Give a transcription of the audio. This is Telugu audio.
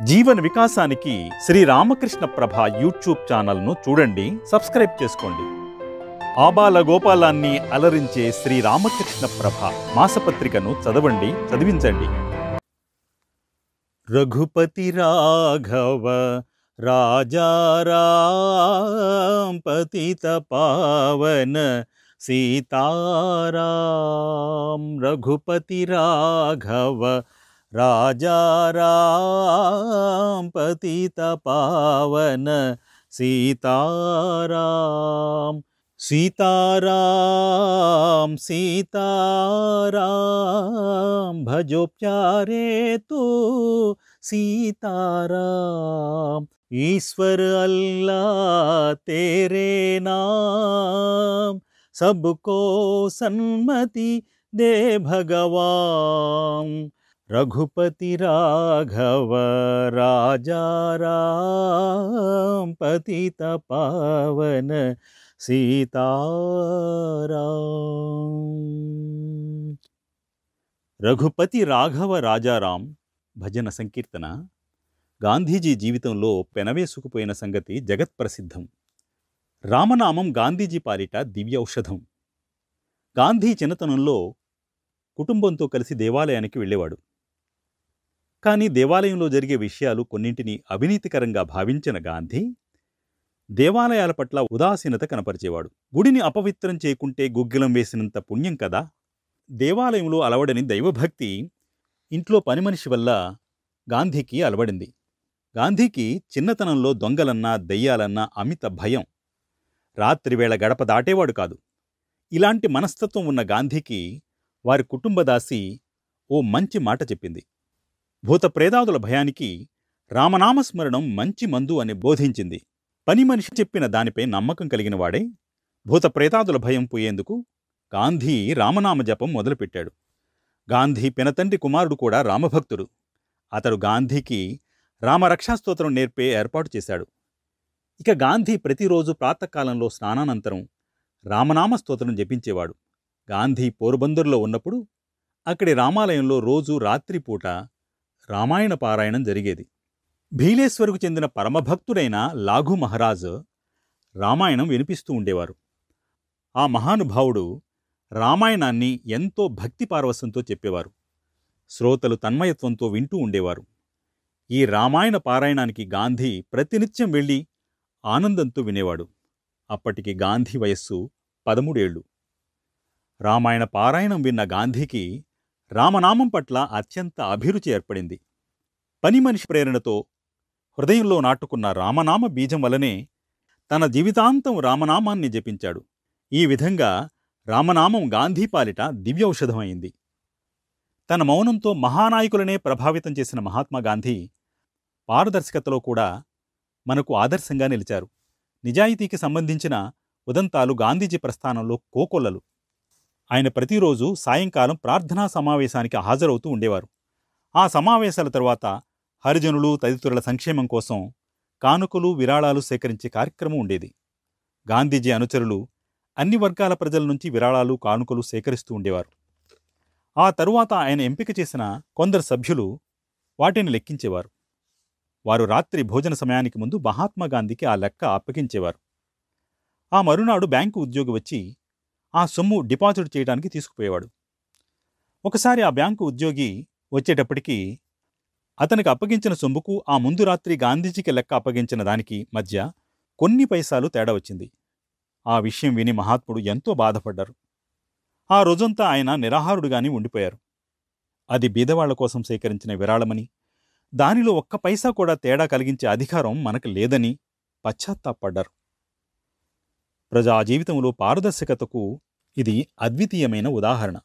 జీవన వికాసానికి శ్రీ రామకృష్ణ ప్రభ యూట్యూబ్ ఛానల్ను చూడండి, సబ్స్క్రైబ్ చేసుకోండి. ఆబాల గోపాలాన్ని అలరించే శ్రీ రామకృష్ణ ప్రభ మాసపత్రికను చదవండి, చదివించండి. రఘుపతి రాఘవ రాజారాం పతిత పావన సీతారాం. రఘుపతి రాఘవ రాజారాం పతిత పావన సీతారాం. सीताराम सीताराम भजो प्यारे तो सीताराम. ईश्वर अल्लाह तेरे नाम सबको सन्मति दे भगवान. रघुपति राघव राजाराम पतित पावन సీతారాం. రఘుపతి రాఘవ రాజారాం భజన సంకీర్తన గాంధీజీ జీవితంలో పెనవేసుకుపోయిన సంగతి జగత్ప్రసిద్ధం. రామనామం గాంధీజీ పాలిట దివ్య ఔషధం. గాంధీ చిన్నతనంలో కుటుంబంతో కలిసి దేవాలయానికి వెళ్ళేవాడు. కానీ దేవాలయంలో జరిగే విషయాలు కొన్నింటిని అవినీతికరంగా భావించిన గాంధీ దేవాలయాల పట్ల ఉదాసీనత కనపరిచేవాడు. గుడిని అపవిత్రం చేయకుంటే గుగ్గిలం వేసినంత పుణ్యం కదా. దేవాలయంలో అలవడని దైవభక్తి ఇంట్లో పని మనిషి వల్ల గాంధీకి అలవడింది. గాంధీకి చిన్నతనంలో దొంగలన్నా దెయ్యాలన్నా అమిత భయం. రాత్రివేళ గడప దాటేవాడు కాదు. ఇలాంటి మనస్తత్వం ఉన్న గాంధీకి వారి కుటుంబదాసి ఓ మంచి మాట చెప్పింది. భూత ప్రేతాదుల భయానికి రామనామస్మరణం మంచి మందు అని బోధించింది. పని మనిషి చెప్పిన దానిపై నమ్మకం కలిగిన వాడే భూత ప్రేతాదుల భయం పోయేందుకు గాంధీ రామనామ జపం మొదలుపెట్టాడు. గాంధీ పినతండ్రి కుమారుడు కూడా రామభక్తుడు. అతడు గాంధీకి రామరక్షాస్తోత్రం నేర్పే ఏర్పాటు చేశాడు. ఇక గాంధీ ప్రతిరోజు ప్రాతకాలంలో స్నానానంతరం రామనామ స్తోత్రం జపించేవాడు. గాంధీ పోర్బందర్లో ఉన్నప్పుడు అక్కడి రామాలయంలో రోజు రాత్రిపూట రామాయణ పారాయణం జరిగేది. భీలేశ్వరుకు చెందిన పరమభక్తుడైన లాఘు మహారాజ్ రామాయణం వినిపిస్తూ ఉండేవారు. ఆ మహానుభావుడు రామాయణాన్ని ఎంతో భక్తి పారవస్యంతో చెప్పేవారు. శ్రోతలు తన్మయత్వంతో వింటూ ఉండేవారు. ఈ రామాయణ పారాయణానికి గాంధీ ప్రతినిత్యం వెళ్ళి ఆనందంతో వినేవాడు. అప్పటికి గాంధీ వయస్సు 13 ఏళ్లు. రామాయణ పారాయణం విన్న గాంధీకి రామనామం పట్ల అత్యంత అభిరుచి ఏర్పడింది. పని మనిషి ప్రేరణతో హృదయంలో నాటుకున్న రామనామ బీజం వలనే తన జీవితాంతం రామనామాన్ని జపించాడు. ఈ విధంగా రామనామం గాంధీ పాలిట దివ్యౌషధమైంది. తన మౌనంతో మహానాయకులనే ప్రభావితం చేసిన మహాత్మాగాంధీ పారదర్శకతలో కూడా మనకు ఆదర్శంగా నిలిచారు. నిజాయితీకి సంబంధించిన ఉదంతాలు గాంధీజీ ప్రస్థానంలో కోకొల్లలు. ఆయన ప్రతిరోజు సాయంకాలం ప్రార్థనా సమావేశానికి హాజరవుతూ ఉండేవారు. ఆ సమావేశాల తరువాత హరిజనులు తదితరుల సంక్షేమం కోసం కానుకలు విరాళాలు సేకరించే కార్యక్రమం ఉండేది. గాంధీజీ అనుచరులు అన్ని వర్గాల ప్రజల నుంచి విరాళాలు కానుకలు సేకరిస్తూ ఉండేవారు. ఆ తరువాత ఆయన ఎంపిక చేసిన కొందరు సభ్యులు వాటిని లెక్కించేవారు. వారు రాత్రి భోజన సమయానికి ముందు మహాత్మాగాంధీకి ఆ లెక్క అప్పగించేవారు. ఆ మరునాడు బ్యాంకు ఉద్యోగి వచ్చి ఆ సొమ్ము డిపాజిట్ చేయడానికి తీసుకుపోయేవాడు. ఒకసారి ఆ బ్యాంకు ఉద్యోగి వచ్చేటప్పటికీ అతనికి అప్పగించిన సొమ్ముకు ఆ ముందు రాత్రి గాంధీజీకి లెక్క అప్పగించిన దానికి మధ్య కొన్ని పైసాలు తేడా వచ్చింది. ఆ విషయం విని మహాత్ముడు ఎంతో బాధపడ్డారు. ఆ రోజంతా ఆయన నిరాహారుడుగాని ఉండిపోయారు. అది బీదవాళ్ల కోసం సేకరించిన విరాళమని, దానిలో ఒక్క పైసా కూడా తేడా కలిగించే అధికారం మనకు లేదని పశ్చాత్తాపడ్డారు. ప్రజా జీవితంలో పారదర్శకతకు ఇది అద్వితీయమైన ఉదాహరణ.